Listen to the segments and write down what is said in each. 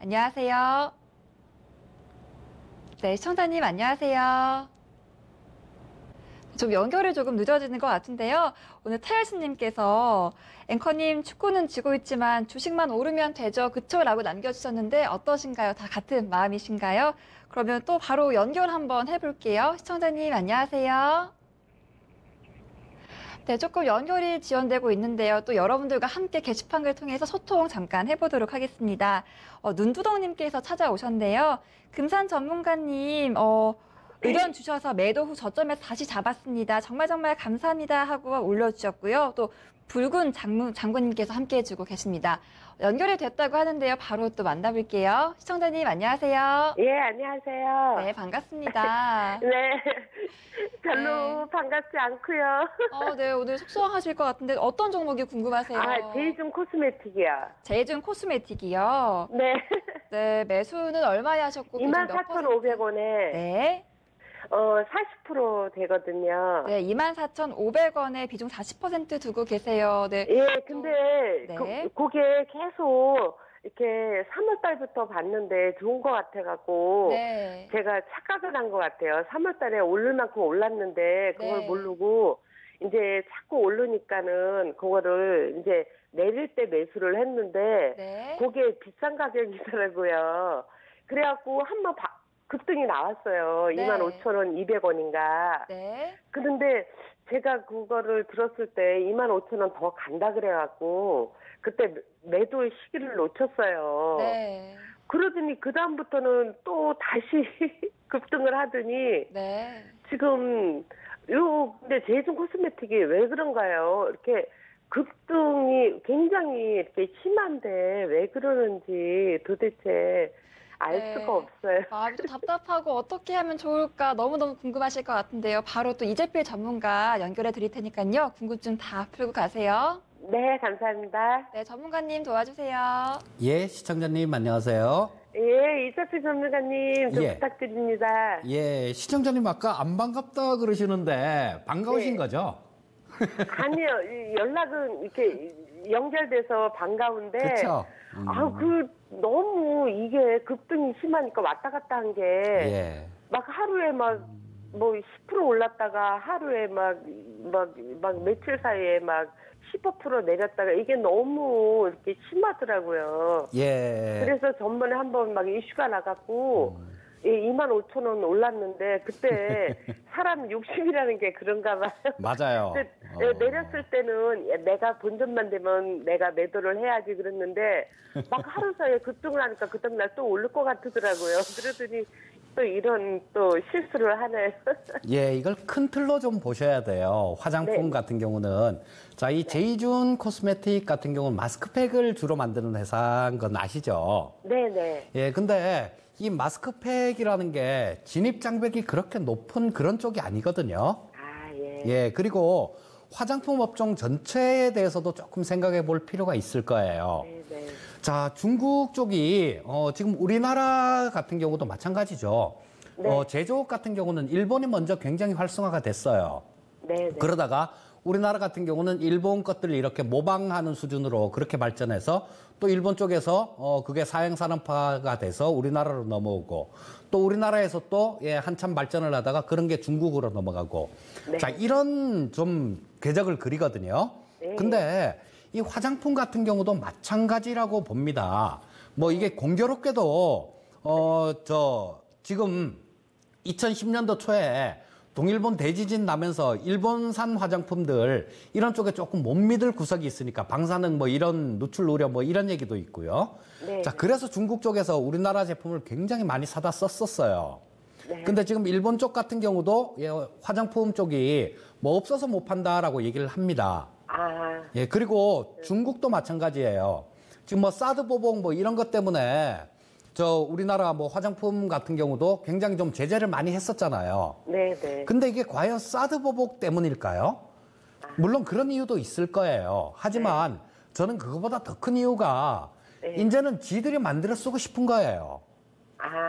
안녕하세요. 네, 시청자님 안녕하세요. 좀 연결이 조금 늦어지는 것 같은데요. 오늘 태열씨님께서 앵커님 축구는 지고 있지만 주식만 오르면 되죠. 그쵸? 라고 남겨주셨는데 어떠신가요? 다 같은 마음이신가요? 그러면 또 바로 연결 한번 해볼게요. 시청자님 안녕하세요. 네, 조금 연결이 지연되고 있는데요. 또 여러분들과 함께 게시판을 통해서 소통 잠깐 해보도록 하겠습니다. 눈두덩님께서 찾아오셨네요. 금산 전문가님, 의견 주셔서 매도 후 저점에서 다시 잡았습니다. 정말 감사합니다 하고 올려주셨고요. 또 붉은 장군님께서 함께 해주고 계십니다. 연결이 됐다고 하는데요. 바로 또 만나볼게요. 시청자님 안녕하세요. 예, 안녕하세요. 네, 반갑습니다. 네, 별로 반갑지 않고요. 네, 오늘 속상하실 것 같은데 어떤 종목이 궁금하세요? 제이준 코스메틱이요. 제이준 코스메틱이요? 네. 네, 매수는 얼마에 하셨고 24,500원에 네. 40% 되거든요. 네, 24,500원에 비중 40% 두고 계세요. 네. 예, 근데 네. 그게 계속 이렇게 3월 달부터 봤는데 좋은 것 같아갖고 네. 제가 착각을 한 것 같아요. 3월 달에 오를 만큼 올랐는데 그걸 네. 모르고 이제 자꾸 오르니까는 그거를 이제 내릴 때 매수를 했는데 네. 그게 비싼 가격이더라고요. 그래갖고 한번 급등이 나왔어요. 네. 25,000원, 200원인가. 네. 그런데 제가 그거를 들었을 때 25,000원 더 간다 그래갖고 그때 매도 시기를 놓쳤어요. 네. 그러더니 그다음부터는 또 다시 급등을 하더니 네. 지금 근데 제이준 코스메틱이 왜 그런가요? 이렇게 급등이 굉장히 이렇게 심한데 왜 그러는지 도대체 알 네. 수가 없어요. 마음이 좀 답답하고 어떻게 하면 좋을까 너무너무 궁금하실 것 같은데요. 바로 또 이재필 전문가 연결해 드릴 테니까요. 궁금증 다 풀고 가세요. 네, 감사합니다. 네, 전문가님 도와주세요. 예, 시청자님 안녕하세요. 예, 이재필 전문가님 좀 예. 부탁드립니다. 예, 시청자님 아까 안 반갑다 그러시는데 반가우신 네. 거죠? 아니요, 연락은 이렇게 연결돼서 반가운데. 그렇죠. 너무 이게 급등이 심하니까 왔다 갔다 한 게. 예. 막 하루에 막, 뭐 10% 올랐다가 하루에 막 며칠 사이에 막 15% 내렸다가 이게 너무 이렇게 심하더라고요. 예. 그래서 전번에 한번 막 이슈가 나갔고, 25,000원 올랐는데 그때 사람 욕심이라는 게 그런가 봐요. 맞아요. 근데 내렸을 때는 내가 본전만 되면 내가 매도를 해야지 그랬는데 막 하루 사이에 급등을 하니까 그 다음날 또 오를 것 같더라고요. 그러더니 또 이런 또 실수를 하네요. 예, 이걸 큰 틀로 좀 보셔야 돼요. 화장품 네. 같은 경우는. 자, 이 제이준 코스메틱 같은 경우는 마스크팩을 주로 만드는 회사인 건 아시죠? 네네. 예, 근데 이 마스크팩이라는 게 진입 장벽이 그렇게 높은 그런 쪽이 아니거든요. 예. 예, 그리고 화장품 업종 전체에 대해서도 조금 생각해 볼 필요가 있을 거예요. 네네. 자, 중국 쪽이 지금 우리나라 같은 경우도 마찬가지죠. 네. 제조업 같은 경우는 일본이 먼저 굉장히 활성화가 됐어요. 네네. 그러다가 우리나라 같은 경우는 일본 것들을 이렇게 모방하는 수준으로 그렇게 발전해서 또 일본 쪽에서 그게 사행산업화가 돼서 우리나라로 넘어오고 또 우리나라에서 또 한참 발전을 하다가 그런 게 중국으로 넘어가고 네. 자, 이런 좀 궤적을 그리거든요. 네. 근데 이 화장품 같은 경우도 마찬가지라고 봅니다. 뭐 이게 공교롭게도 지금 2010년도 초에 동일본 대지진 나면서 일본산 화장품들 이런 쪽에 조금 못 믿을 구석이 있으니까 방사능 뭐 이런 누출 우려 뭐 이런 얘기도 있고요. 네. 자, 그래서 중국 쪽에서 우리나라 제품을 굉장히 많이 사다 썼었어요. 네. 근데 지금 일본 쪽 같은 경우도 화장품 쪽이 뭐 없어서 못 판다라고 얘기를 합니다. 예, 그리고 중국도 마찬가지예요. 지금 뭐 사드 보복 뭐 이런 것 때문에 우리나라 뭐 화장품 같은 경우도 굉장히 좀 제재를 많이 했었잖아요. 네네. 근데 이게 과연 사드 보복 때문일까요? 물론 그런 이유도 있을 거예요. 하지만 저는 그거보다 더 큰 이유가 이제는 지들이 만들어 쓰고 싶은 거예요.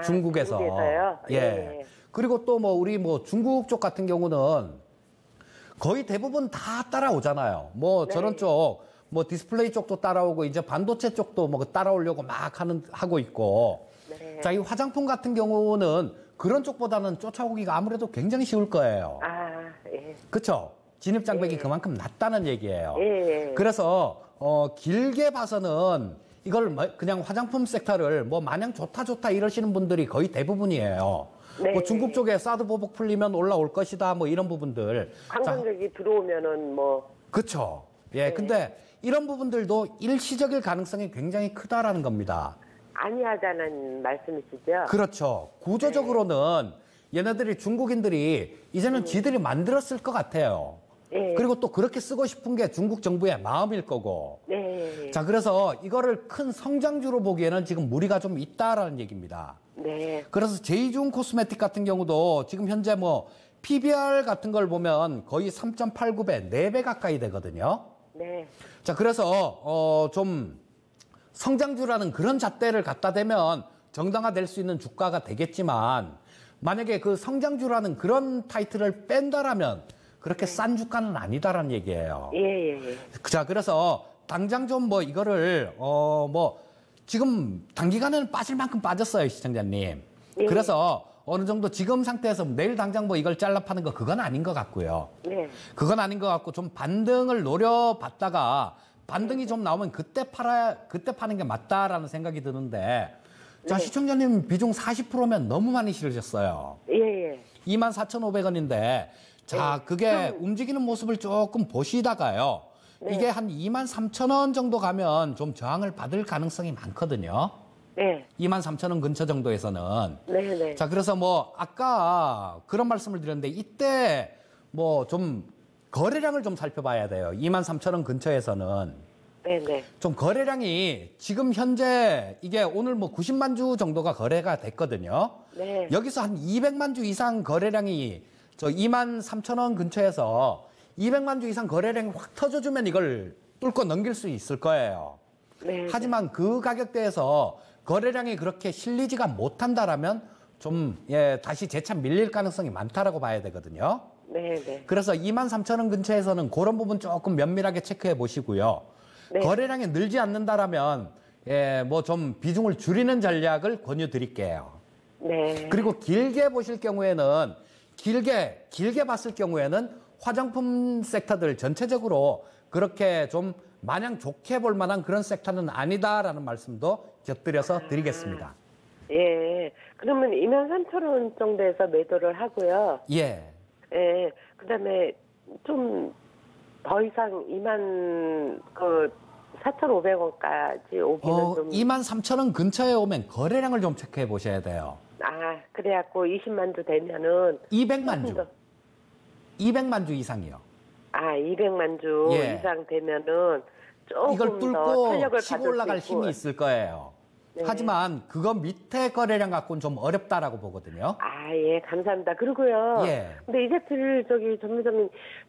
중국에서. 중국에서요? 예. 그리고 또 뭐 우리 뭐 중국 쪽 같은 경우는 거의 대부분 다 따라오잖아요. 뭐 저런 쪽 뭐 디스플레이 쪽도 따라오고 이제 반도체 쪽도 뭐 따라오려고 막 하고 있고. 네. 자, 이 화장품 같은 경우는 그런 쪽보다는 쫓아오기가 아무래도 굉장히 쉬울 거예요. 아, 예. 그렇죠? 진입 장벽이 예. 그만큼 낮다는 얘기예요. 예. 그래서 길게 봐서는 이걸 그냥 화장품 섹터를 뭐 마냥 좋다 이러시는 분들이 거의 대부분이에요. 네. 뭐 중국 쪽에 사드 보복 풀리면 올라올 것이다 뭐 이런 부분들. 관광객이 들어오면은 뭐. 그렇죠. 예, 네. 근데 이런 부분들도 일시적일 가능성이 굉장히 크다라는 겁니다. 아니하자는 말씀이시죠? 그렇죠. 구조적으로는 얘네들이 중국인들이 이제는 지들이 만들었을 것 같아요. 예. 그리고 또 그렇게 쓰고 싶은 게 중국 정부의 마음일 거고. 네. 자, 그래서 이거를 큰 성장주로 보기에는 지금 무리가 좀 있다라는 얘기입니다. 네. 그래서 제이중 코스메틱 같은 경우도 지금 현재 뭐 PBR 같은 걸 보면 거의 3.89배, 4배 가까이 되거든요. 네. 자, 그래서 좀 성장주라는 그런 잣대를 갖다 대면 정당화될 수 있는 주가가 되겠지만 만약에 그 성장주라는 그런 타이틀을 뺀다라면 그렇게 싼 주가는 아니다라는 얘기예요. 예. 자, 그래서 당장 좀 뭐 이거를 뭐 지금 단기간에는 빠질 만큼 빠졌어요, 시청자님. 예. 그래서 어느 정도 지금 상태에서 내일 당장 뭐 이걸 잘라 파는 거 그건 아닌 것 같고요. 네. 그건 아닌 것 같고 좀 반등을 노려봤다가 반등이 좀 나오면 그때 파는 게 맞다라는 생각이 드는데 자, 네. 시청자님 비중 40%면 너무 많이 실으셨어요. 예. 24,500원인데 자, 그게 움직이는 모습을 조금 보시다가요. 네. 이게 한 23,000원 정도 가면 좀 저항을 받을 가능성이 많거든요. 네. 23,000원 근처 정도에서는. 네. 자, 그래서 뭐 아까 그런 말씀을 드렸는데 이때 뭐 좀 거래량을 좀 살펴봐야 돼요. 23,000원 근처에서는. 네. 좀 거래량이 지금 현재 이게 오늘 뭐 90만 주 정도가 거래가 됐거든요. 네. 여기서 한 200만 주 이상 거래량이 저 23,000원 근처에서 200만 주 이상 거래량이 확 터져주면 이걸 뚫고 넘길 수 있을 거예요. 네. 하지만 그 가격대에서 거래량이 그렇게 실리지가 못한다라면 좀 다시 재차 밀릴 가능성이 많다라고 봐야 되거든요. 네. 그래서 23,000원 근처에서는 그런 부분 조금 면밀하게 체크해 보시고요. 네. 거래량이 늘지 않는다라면 뭐 좀 비중을 줄이는 전략을 권유드릴게요. 네. 그리고 길게 보실 경우에는 길게 봤을 경우에는 화장품 섹터들 전체적으로 그렇게 좀 마냥 좋게 볼 만한 그런 섹터는 아니다라는 말씀도 곁들여서 드리겠습니다. 예. 그러면 23,000원 정도에서 매도를 하고요. 예. 예. 그다음에 좀 더 이상 4,500원까지 오기는 좀. 23,000원 근처에 오면 거래량을 좀 체크해 보셔야 돼요. 아, 그래갖고 20만 주 되면은 200만 주. 더. 200만 주 이상이요. 아, 200만 주 예. 이상 되면은 조금 이걸 더 뚫고 탄력을 치고 받을 올라갈 수 있고. 힘이 있을 거예요. 네. 하지만 그거 밑에 거래량 갖고는 좀 어렵다라고 보거든요. 아, 예, 감사합니다. 그리고요. 예. 근데 이제필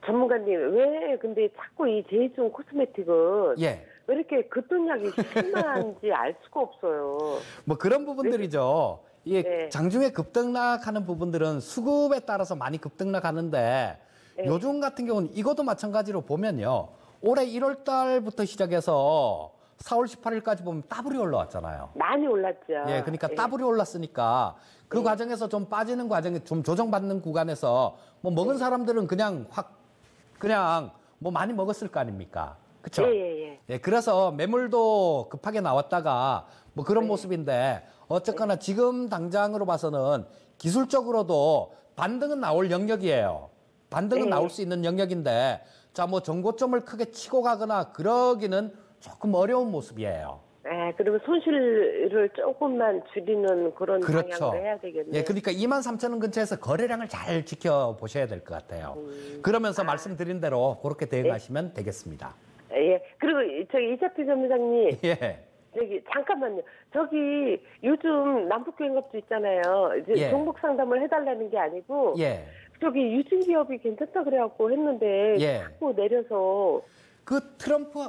전문가님, 왜 근데 자꾸 이 제이중 코스메틱은 예. 왜 이렇게 급등락이 심한지 알 수가 없어요. 뭐 그런 부분들이죠. 이 네. 장중에 급등락하는 부분들은 수급에 따라서 많이 급등락하는데 네. 요즘 같은 경우는 이것도 마찬가지로 보면요. 올해 1월 달부터 시작해서 4월 18일까지 보면 더블이 올라왔잖아요. 많이 올랐죠. 예, 그러니까 더블이 올랐으니까 그 과정에서 좀 빠지는 과정에 좀 조정받는 구간에서 뭐 먹은 사람들은 그냥 뭐 많이 먹었을 거 아닙니까? 그쵸? 예. 예, 그래서 매물도 급하게 나왔다가 뭐 그런 모습인데 어쨌거나 지금 당장으로 봐서는 기술적으로도 반등은 나올 영역이에요. 반등은 네. 나올 수 있는 영역인데 자, 뭐 정고점을 크게 치고 가거나 그러기는 조금 어려운 모습이에요. 아, 그러면 손실을 조금만 줄이는 그런 그렇죠. 방향으로 해야 되겠네요. 예, 그러니까 23,000원 근처에서 거래량을 잘 지켜보셔야 될 것 같아요. 그러면서 말씀드린 대로 그렇게 대응하시면 되겠습니다. 예. 그리고 이자필 전무장님. 예. 잠깐만요. 요즘 남북교행업주 있잖아요. 이제 예. 종목 상담을 해달라는 게 아니고. 예. 유진기업이 괜찮다 그래갖고 했는데. 예. 자꾸 내려서. 그 트럼프,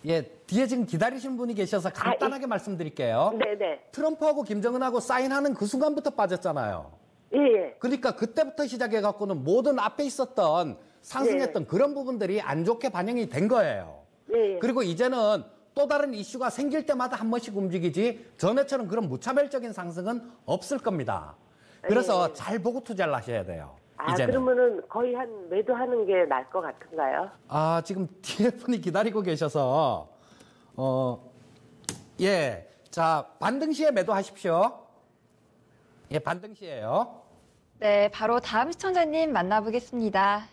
뒤에 지금 기다리신 분이 계셔서 간단하게 말씀드릴게요. 네네. 트럼프하고 김정은하고 사인하는 그 순간부터 빠졌잖아요. 예. 그러니까 그때부터 시작해갖고는 모든 앞에 있었던 상승했던 그런 부분들이 안 좋게 반영이 된 거예요. 예, 예. 그리고 이제는 또 다른 이슈가 생길 때마다 한 번씩 움직이지 전에처럼 그런 무차별적인 상승은 없을 겁니다. 그래서 예. 잘 보고 투자를 하셔야 돼요. 아, 이제는. 그러면은 거의 한 매도하는 게 나을 것 같은가요? 아, 지금 뒤에 분이 기다리고 계셔서, 예. 자, 반등시에 매도하십시오. 예, 반등시에요. 네, 바로 다음 시청자님 만나보겠습니다.